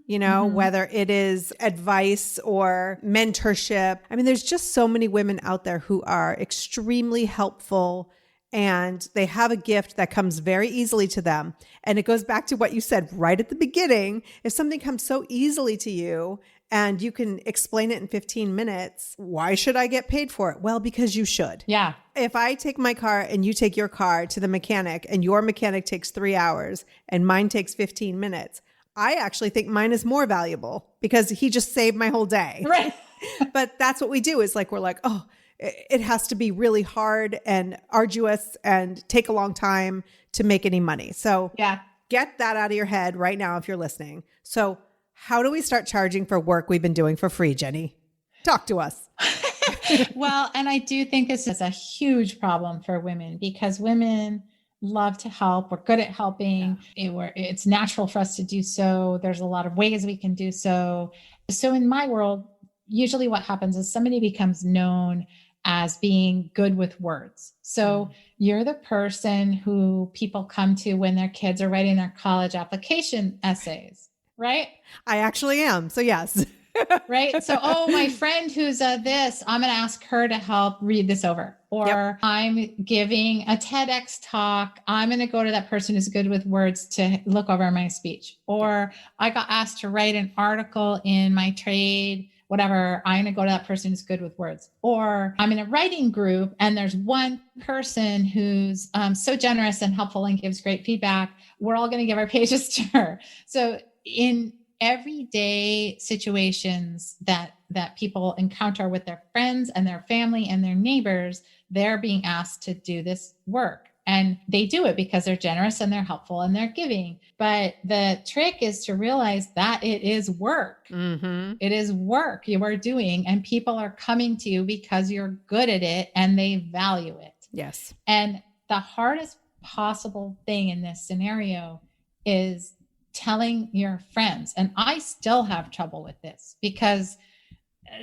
whether it is advice or mentorship. I mean, there's just so many women out there who are extremely helpful and they have a gift that comes very easily to them. And it goes back to what you said right at the beginning. If something comes so easily to you and you can explain it in 15 minutes, why should I get paid for it? Well, because you should. Yeah. If I take my car and you take your car to the mechanic and your mechanic takes 3 hours and mine takes 15 minutes, I actually think mine is more valuable because he just saved my whole day. Right. But that's what we do is like, we're like, oh, it has to be really hard and arduous and take a long time to make any money. So yeah, get that out of your head right now if you're listening. So how do we start charging for work we've been doing for free, Jennie? Talk to us. Well, and I do think this is a huge problem for women because women love to help. We're good at helping. It's natural for us to do so. There's a lot of ways we can do so. So in my world, usually what happens is somebody becomes known as being good with words. So you're the person who people come to when their kids are writing their college application essays, right? I actually am. So yes. Right. So, oh, my friend who's this, I'm going to ask her to help read this over. Or I'm giving a TEDx talk. I'm going to go to that person who's good with words to look over my speech. Or I got asked to write an article in my trade, whatever. I'm going to go to that person who's good with words. Or I'm in a writing group and there's one person who's so generous and helpful and gives great feedback. We're all going to give our pages to her. So in everyday situations that people encounter with their friends and their family and their neighbors, they're being asked to do this work. And they do it because they're generous and they're helpful and they're giving. But the trick is to realize that it is work. Mm-hmm. It is work you are doing, and people are coming to you because you're good at it and they value it. Yes. And the hardest possible thing in this scenario is telling your friends. And I still have trouble with this because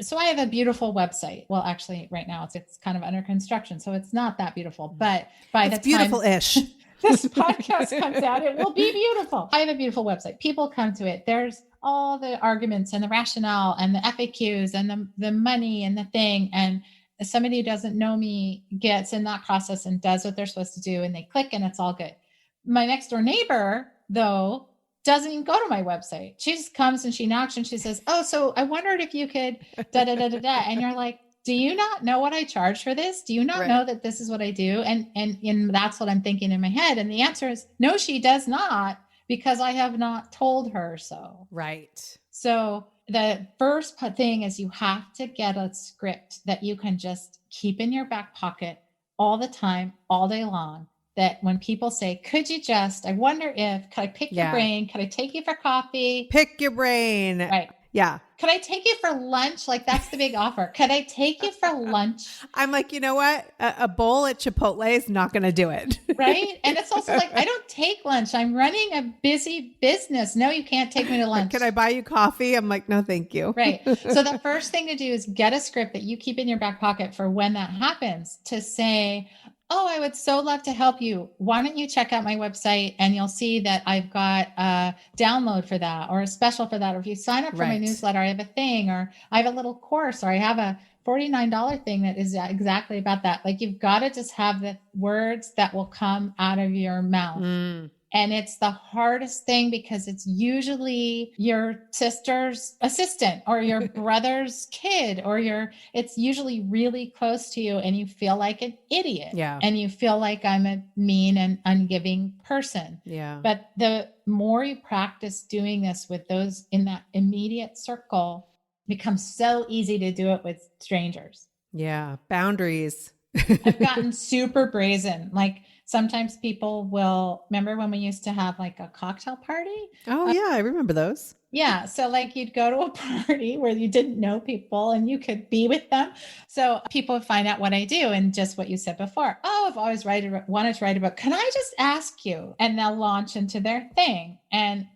so I have a beautiful website. Well, actually right now it's kind of under construction, so it's not that beautiful, but by the time beautiful-ish this podcast comes out, it will be beautiful. I have a beautiful website. People come to it. There's all the arguments and the rationale and the FAQs and the money and the thing. And somebody who doesn't know me gets in that process and does what they're supposed to do, and they click and it's all good. My next door neighbor, though, doesn't even go to my website. She just comes and she knocks and she says, oh, so I wondered if you could da, da, da, da, da. And you're like, do you not know what I charge for this? Do you not know that this is what I do? And that's what I'm thinking in my head. And the answer is no, she does not, because I have not told her so. Right. So the first thing is you have to get a script that you can just keep in your back pocket all the time, all day long. That when people say, could you just, I wonder if, could I pick your brain? Could I take you for coffee? Pick your brain. Right. Yeah. Could I take you for lunch? Like that's the big offer. Could I take you for lunch? I'm like, you know what? A bowl at Chipotle is not going to do it. Right. And it's also like, I don't take lunch. I'm running a busy business. No, you can't take me to lunch. Can I buy you coffee? I'm like, no, thank you. Right. So the first thing to do is get a script that you keep in your back pocket for when that happens, to say, oh, I would so love to help you. Why don't you check out my website and you'll see that I've got a download for that or a special for that. Or if you sign up for my newsletter, I have a thing, or I have a little course, or I have a $49 thing that is exactly about that. Like, you've got to just have the words that will come out of your mouth. And it's the hardest thing because it's usually your sister's assistant or your brother's kid, or it's usually really close to you, and you feel like an idiot. Yeah. And you feel like I'm a mean and ungiving person. Yeah. But the more you practice doing this with those in that immediate circle, it becomes so easy to do it with strangers. Yeah. Boundaries. I've gotten super brazen. Like, sometimes people will, remember when we used to have like a cocktail party? Oh yeah, I remember those. Yeah. So like, you'd go to a party where you didn't know people and you could be with them. So people would find out what I do, and just what you said before. Oh, I've always wanted to write a book. Can I just ask you? And they'll launch into their thing. And,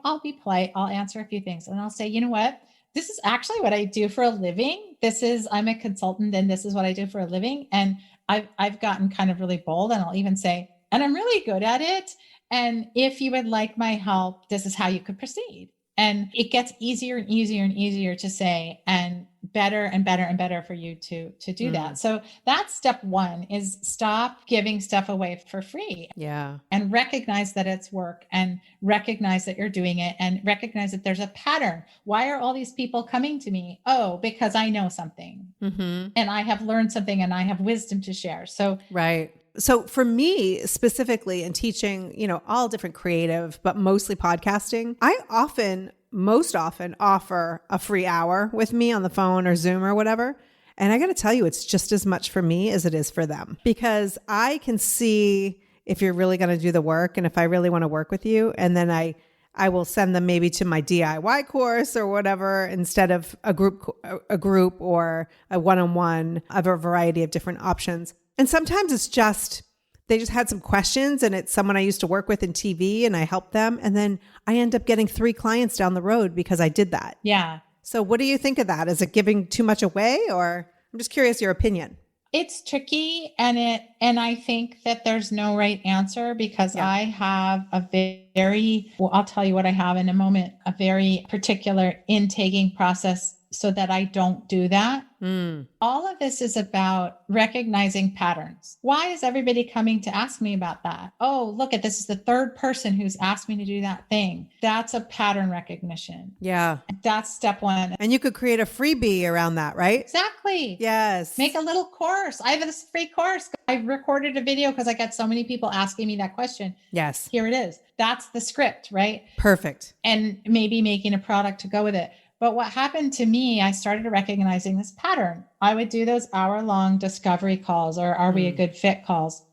I'll be polite. I'll answer a few things, and I'll say, you know what? This is actually what I do for a living. I'm a consultant, and this is what I do for a living. And I've gotten kind of really bold, and I'll even say, and I'm really good at it. And if you would like my help, this is how you could proceed. And it gets easier and easier and easier to say, and better and better and better for you to do that. So that's step one, is stop giving stuff away for free. Yeah. And recognize that it's work, and recognize that you're doing it, and recognize that there's a pattern. Why are all these people coming to me? Oh, because I know something, and I have learned something, and I have wisdom to share. So, right. So for me specifically, in teaching, all different creative, but mostly podcasting, I most often offer a free hour with me on the phone or Zoom or whatever. And I got to tell you, it's just as much for me as it is for them, because I can see if you're really going to do the work and if I really want to work with you. And then I will send them maybe to my DIY course or whatever, instead of a group or a one-on-one of a variety of different options. And sometimes it's just, they just had some questions, and it's someone I used to work with in TV, and I helped them. And then I end up getting 3 clients down the road because I did that. Yeah. So what do you think of that? Is it giving too much away, or I'm just curious your opinion? It's tricky, and I think that there's no right answer, because I have I'll tell you what I have in a moment, a very particular intaking process so that I don't do that. All of this is about recognizing patterns. Why is everybody coming to ask me about that? Oh, look at this is the third person who's asked me to do that thing. That's a pattern recognition. Yeah. That's step one. And you could create a freebie around that, right? Exactly. Yes. Make a little course. I have this free course. I recorded a video because I got so many people asking me that question. Yes. Here it is. That's the script, right? Perfect. And maybe making a product to go with it. But what happened to me, I started recognizing this pattern. I would do those hour-long discovery calls, or are we a good fit calls?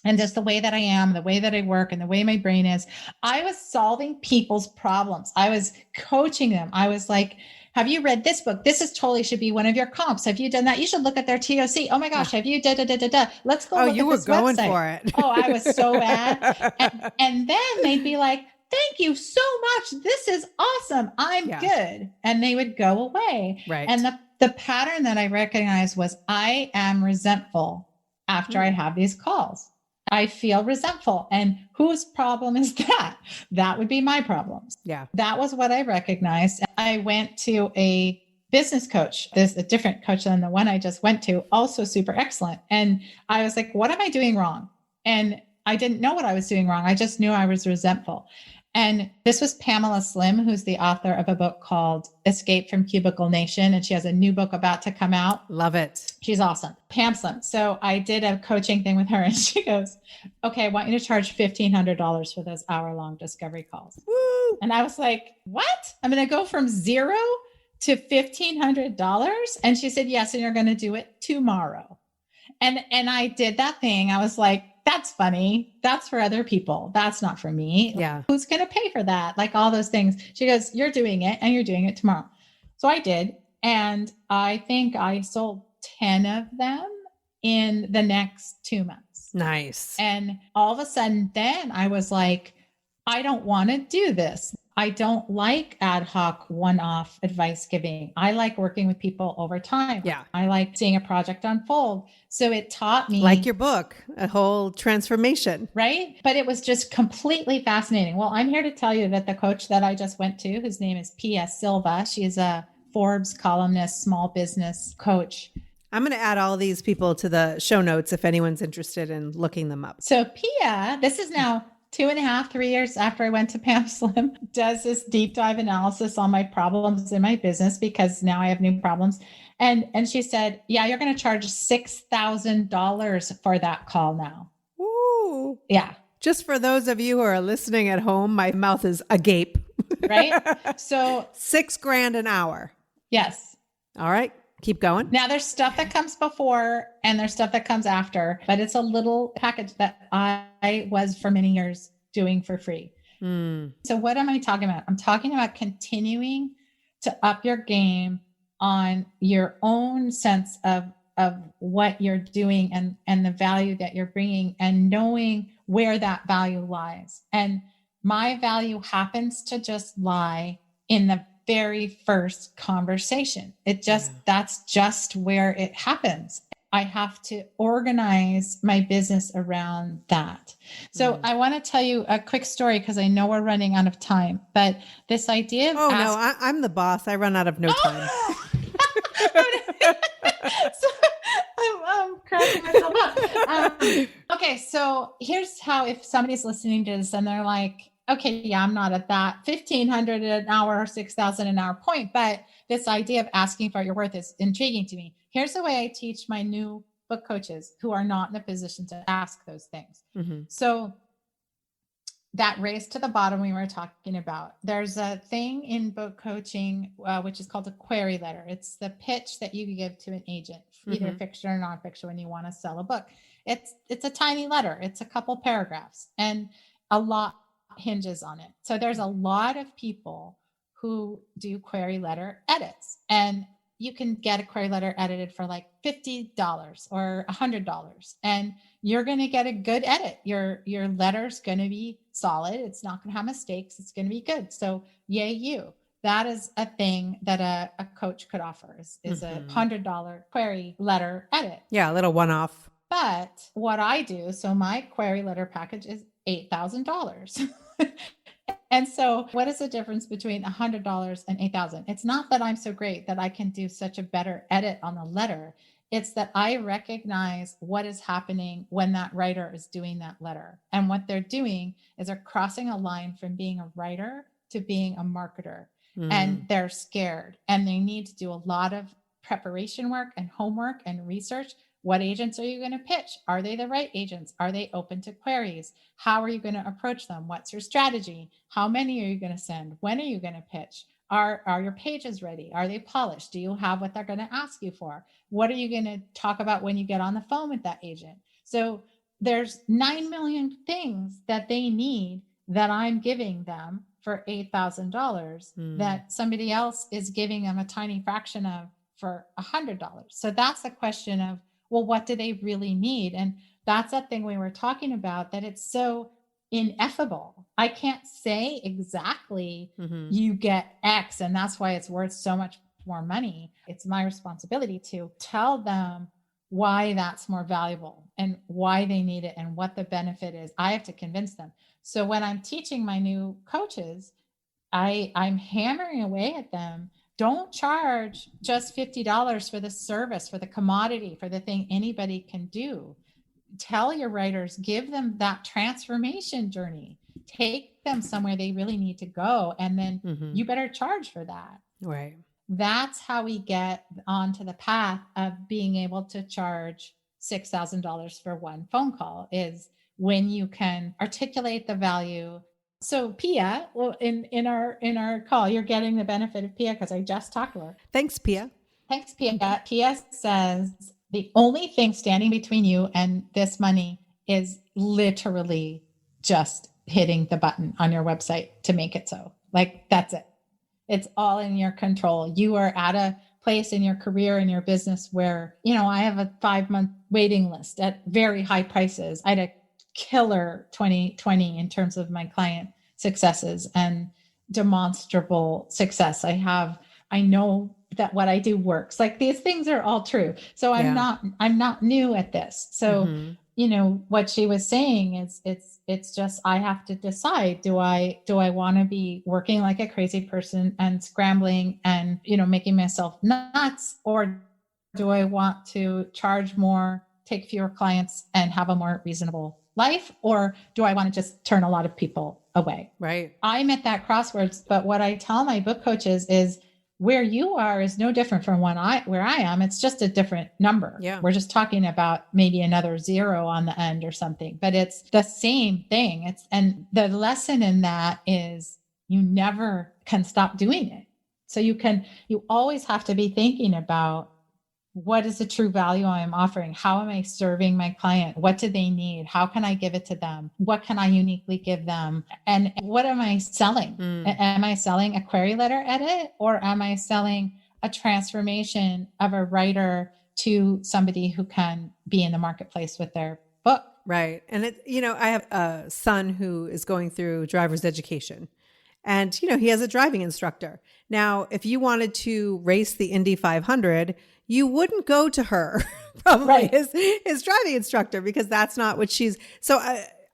And just the way that I am, the way that I work, and the way my brain is, I was solving people's problems. I was coaching them. I was like, have you read this book? This is totally should be one of your comps. Have you done that? You should look at their TOC. Oh my gosh, have you Let's go look at this website. Oh, you were going for it. Oh, I was so bad. And then they'd be like, thank you so much. This is awesome. I'm good. And they would go away. Right. And the pattern that I recognized was, I am resentful after I have these calls. I feel resentful. And whose problem is that? That would be my problems. Yeah. That was what I recognized. I went to a business coach. There's a different coach than the one I just went to, also super excellent. And I was like, what am I doing wrong? And I didn't know what I was doing wrong. I just knew I was resentful. And this was Pamela Slim, who's the author of a book called Escape from Cubicle Nation. And she has a new book about to come out. Love it. She's awesome. Pam Slim. So I did a coaching thing with her, and she goes, okay, I want you to charge $1,500 for those hour-long discovery calls. Woo! And I was like, what? I'm going to go from $0 to $1,500? And she said, yes. And you're going to do it tomorrow. And I did that thing. I was like, that's funny. That's for other people. That's not for me. Yeah. Who's going to pay for that? Like all those things. She goes, you're doing it, and you're doing it tomorrow. So I did. And I think I sold 10 of them in the next 2 months. Nice. And all of a sudden then I was like, I don't want to do this. I don't like ad hoc one-off advice giving. I like working with people over time. Yeah. I like seeing a project unfold. So it taught me, like your book, a whole transformation. right? But it was just completely fascinating. Well, I'm here to tell you that the coach that I just went to, whose name is Pia Silva, she is a Forbes columnist, small business coach. I'm going to add all these people to the show notes if anyone's interested in looking them up. So Pia, this is now 2.5, 3 years after I went to Pam Slim, does this deep dive analysis on my problems in my business because now I have new problems. And she said, yeah, you're going to charge $6,000 for that call now. Ooh. Yeah. Just for those of you who are listening at home, my mouth is agape. Right? So $6,000 an hour. yes. All right. Keep going. Now there's stuff that comes before and there's stuff that comes after, but it's a little package that I was for many years doing for free. So what am I talking about? I'm talking about continuing to up your game on your own sense of what you're doing and the value that you're bringing and knowing where that value lies. And my value happens to just lie in the very first conversation. That's just where it happens. I have to organize my business around that. So I want to tell you a quick story because I know we're running out of time, but this idea of I'm the boss. I run out of no time. So, I'm cracking myself up. Okay, so here's how, if somebody's listening to this and they're like, okay, yeah, I'm not at that $1,500 an hour or $6,000 an hour point, but this idea of asking for your worth is intriguing to me. Here's the way I teach my new book coaches who are not in a position to ask those things. So that race to the bottom we were talking about, there's a thing in book coaching, which is called a query letter. It's the pitch that you give to an agent, either fiction or nonfiction, when you want to sell a book. It's a tiny letter. It's a couple paragraphs and a lot hinges on it. So there's a lot of people who do query letter edits, and you can get a query letter edited for like $50 or $100, and you're going to get a good edit. Your letter's going to be solid. It's not going to have mistakes. It's going to be good. So yay you. That is a thing that a coach could offer is a $100 query letter edit. Yeah, a little one-off. But what I do, so my query letter package is $8,000. And so what is the difference between $100 and $8,000? It's not that I'm so great that I can do such a better edit on the letter. It's that I recognize what is happening when that writer is doing that letter. And what they're doing is they're crossing a line from being a writer to being a marketer. And they're scared and they need to do a lot of preparation work and homework and research. What agents are you going to pitch? Are they the right agents? Are they open to queries? How are you going to approach them? What's your strategy? How many are you going to send? When are you going to pitch? Are your pages ready? Are they polished? Do you have what they're going to ask you for? What are you going to talk about when you get on the phone with that agent? So there's 9 million things that they need that I'm giving them for $8,000 that somebody else is giving them a tiny fraction of for $100. So that's the question of, well, what do they really need? And that's that thing we were talking about, that it's so ineffable. I can't say exactly you get X and that's why it's worth so much more money. It's my responsibility to tell them why that's more valuable and why they need it and what the benefit is. I have to convince them. So when I'm teaching my new coaches, I'm hammering away at them. Don't charge just $50 for the service, for the commodity, for the thing anybody can do. Tell your writers, give them that transformation journey. Take them somewhere they really need to go. And then you better charge for that. Right. That's how we get onto the path of being able to charge $6,000 for one phone call, is when you can articulate the value. So Pia, well, in our call, you're getting the benefit of Pia because I just talked to her. Thanks, Pia. Thanks, Pia. Pia says the only thing standing between you and this money is literally just hitting the button on your website to make it so. Like, that's it. It's all in your control. You are at a place in your career, in your business where, I have a 5-month waiting list at very high prices. I had a killer 2020 in terms of my client successes. And demonstrable success. I know that what I do works. Like these things are all true. So I'm not new at this. So, what she was saying is it's just, I have to decide, do I want to be working like a crazy person and scrambling and, making myself nuts, or do I want to charge more, take fewer clients and have a more reasonable life? Or do I want to just turn a lot of people away? Right. I'm at that crossroads, but what I tell my book coaches is, where you are is no different from where I am. It's just a different number. Yeah. We're just talking about maybe another 0 on the end or something, but it's the same thing. And the lesson in that is you never can stop doing it. So you always have to be thinking about, what is the true value I am offering? How am I serving my client? What do they need? How can I give it to them? What can I uniquely give them? And what am I selling? Am I selling a query letter edit, or am I selling a transformation of a writer to somebody who can be in the marketplace with their book? Right. And I have a son who is going through driver's education. And, he has a driving instructor. Now, if you wanted to race the Indy 500, you wouldn't go to her, probably Right. his driving instructor, because that's not what she's. So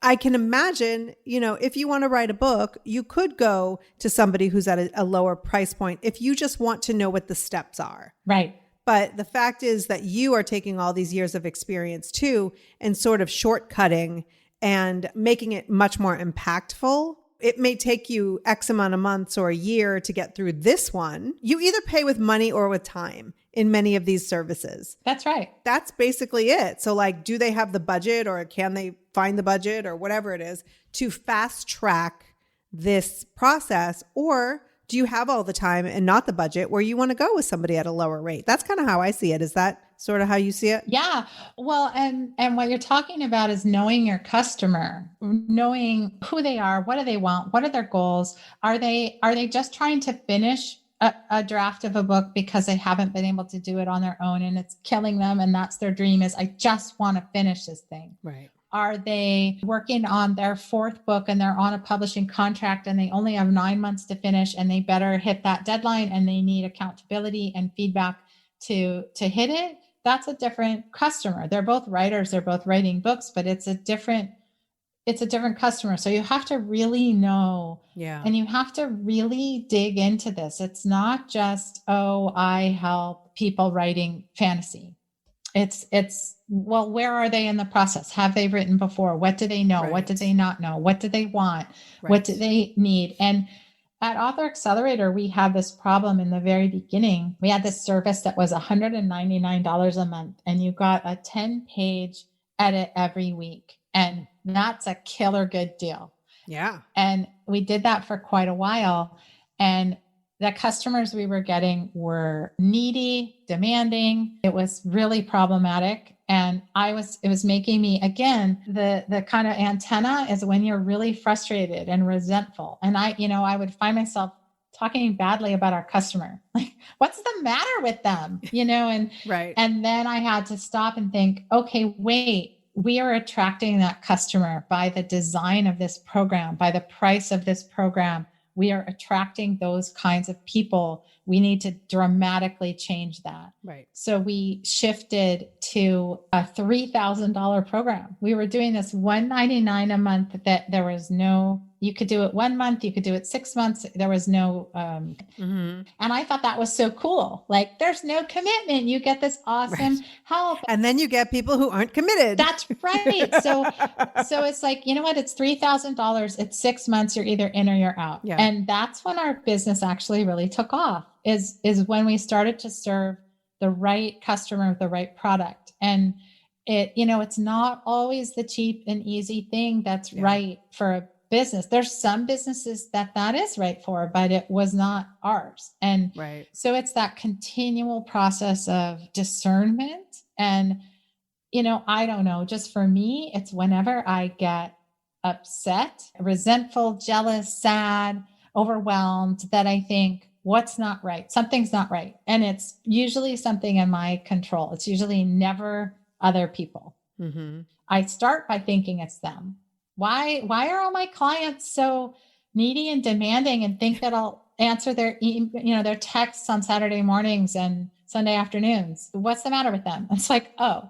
I can imagine, if you want to write a book, you could go to somebody who's at a lower price point if you just want to know what the steps are. Right. But the fact is that you are taking all these years of experience too and sort of shortcutting and making it much more impactful. It may take you X amount of months or a year to get through this one. You either pay with money or with time in many of these services. That's right. That's basically it. So do they have the budget, or can they find the budget, or whatever it is, to fast track this process? Or do you have all the time and not the budget where you want to go with somebody at a lower rate? That's kind of how I see it. Is that sort of how you see it? Yeah. Well, and what you're talking about is knowing your customer, knowing who they are, what do they want, what are their goals? Are they just trying to finish a draft of a book because they haven't been able to do it on their own and it's killing them, and that's their dream, is I just want to finish this thing? Right. Are they working on their 4th book and they're on a publishing contract and they only have 9 months to finish and they better hit that deadline and they need accountability and feedback to hit it? That's a different customer. They're both writers, they're both writing books, but it's a different customer. So you have to really know, and you have to really dig into this. It's not just, I help people writing fantasy. It's well, where are they in the process? Have they written before? What do they know? Right. What do they not know? What do they want? Right. What do they need? And at Author Accelerator, we had this problem in the very beginning. We had this service that was $199 a month, and you got a 10-page edit every week. And that's a killer good deal. Yeah. And we did that for quite a while. And the customers we were getting were needy, demanding. It was really problematic. And it was making me, again, the kind of antenna is when you're really frustrated and resentful. And I would find myself talking badly about our customer. Like, what's the matter with them? And Right. And then I had to stop and think, okay, wait, we are attracting that customer by the design of this program, by the price of this program. We are attracting those kinds of people. We need to dramatically change that. Right. So we shifted to a $3,000 program. We were doing this $199 a month that there was no, you could do it 1 month, you could do it 6 months. There was no, and I thought that was so cool. Like, there's no commitment. You get this awesome help. And then you get people who aren't committed. That's right. So it's like, you know what? It's $3,000. It's 6 months. You're either in or you're out. Yeah. And that's when our business actually really took off, is when we started to serve the right customer with the right product. And it's not always the cheap and easy thing that's right for a business. There's some businesses that is right for, but it was not ours. And so it's that continual process of discernment. And, I don't know, just for me, it's whenever I get upset, resentful, jealous, sad, overwhelmed, that I think, what's not right? Something's not right. And it's usually something in my control. It's usually never other people. I start by thinking it's them. Why are all my clients so needy and demanding and think that I'll answer their texts on Saturday mornings and Sunday afternoons. What's the matter with them? It's like, oh,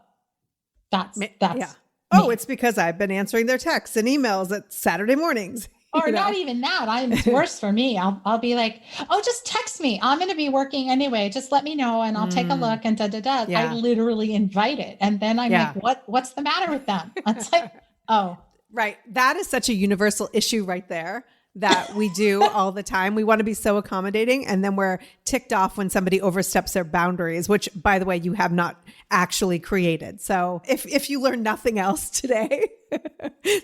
that's yeah. Oh, it's because I've been answering their texts and emails at Saturday mornings. Or not even that. It's worse for me. I'll be like, oh, just text me. I'm going to be working anyway. Just let me know and I'll take a look and da. Yeah. I literally invite it. And then I'm like, what's the matter with them? It's like, oh. Right. That is such a universal issue right there that we do all the time. We want to be so accommodating, and then we're ticked off when somebody oversteps their boundaries, which, by the way, you have not actually created. So if you learn nothing else today,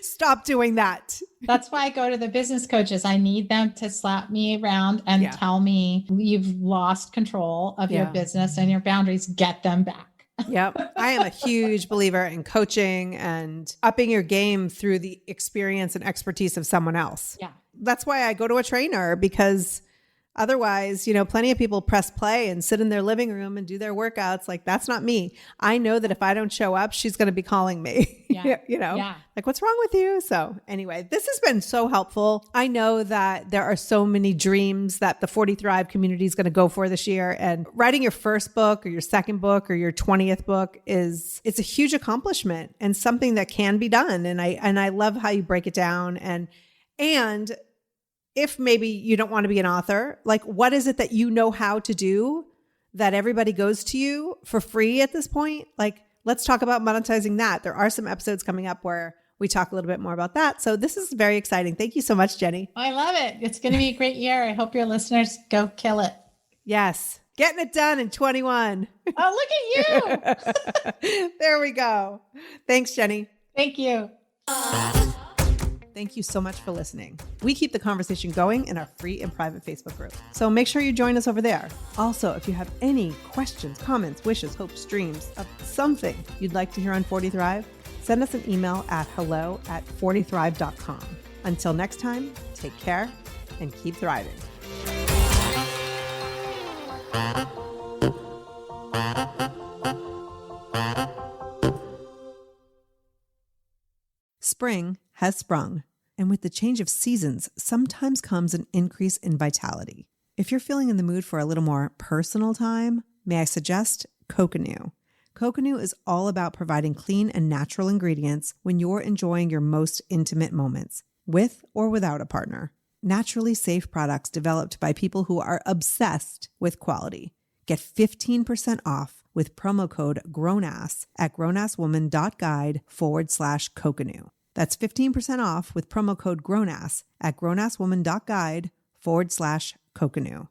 stop doing that. That's why I go to the business coaches. I need them to slap me around and tell me you've lost control of your business and your boundaries. Get them back. Yep. I am a huge believer in coaching and upping your game through the experience and expertise of someone else. Yeah. That's why I go to a trainer, because otherwise, plenty of people press play and sit in their living room and do their workouts. Like, that's not me. I know that if I don't show up, she's going to be calling me, like, what's wrong with you? So anyway, this has been so helpful. I know that there are so many dreams that the 40 Thrive community is going to go for this year, and writing your first book or your second book or your 20th book it's a huge accomplishment and something that can be done. And I love how you break it down. And if maybe you don't want to be an author, like, what is it that you know how to do that everybody goes to you for free at this point? Like, let's talk about monetizing that. There are some episodes coming up where we talk a little bit more about that. So this is very exciting. Thank you so much, Jennie. I love it. It's going to be a great year. I hope your listeners go kill it. Yes. Getting it done in 21. Oh, look at you. There we go. Thanks, Jennie. Thank you. Thank you so much for listening. We keep the conversation going in our free and private Facebook group, so make sure you join us over there. Also, if you have any questions, comments, wishes, hopes, dreams of something you'd like to hear on 40 Thrive, send us an email at hello@40thrive.com. Until next time, take care and keep thriving. Spring has sprung, and with the change of seasons, sometimes comes an increase in vitality. If you're feeling in the mood for a little more personal time, may I suggest Coconut. Coconut is all about providing clean and natural ingredients when you're enjoying your most intimate moments, with or without a partner. Naturally safe products developed by people who are obsessed with quality. Get 15% off with promo code GROWNASS at grownasswoman.guide/Coconut. That's 15% off with promo code GROWNASS at grownasswoman.guide/Coconut.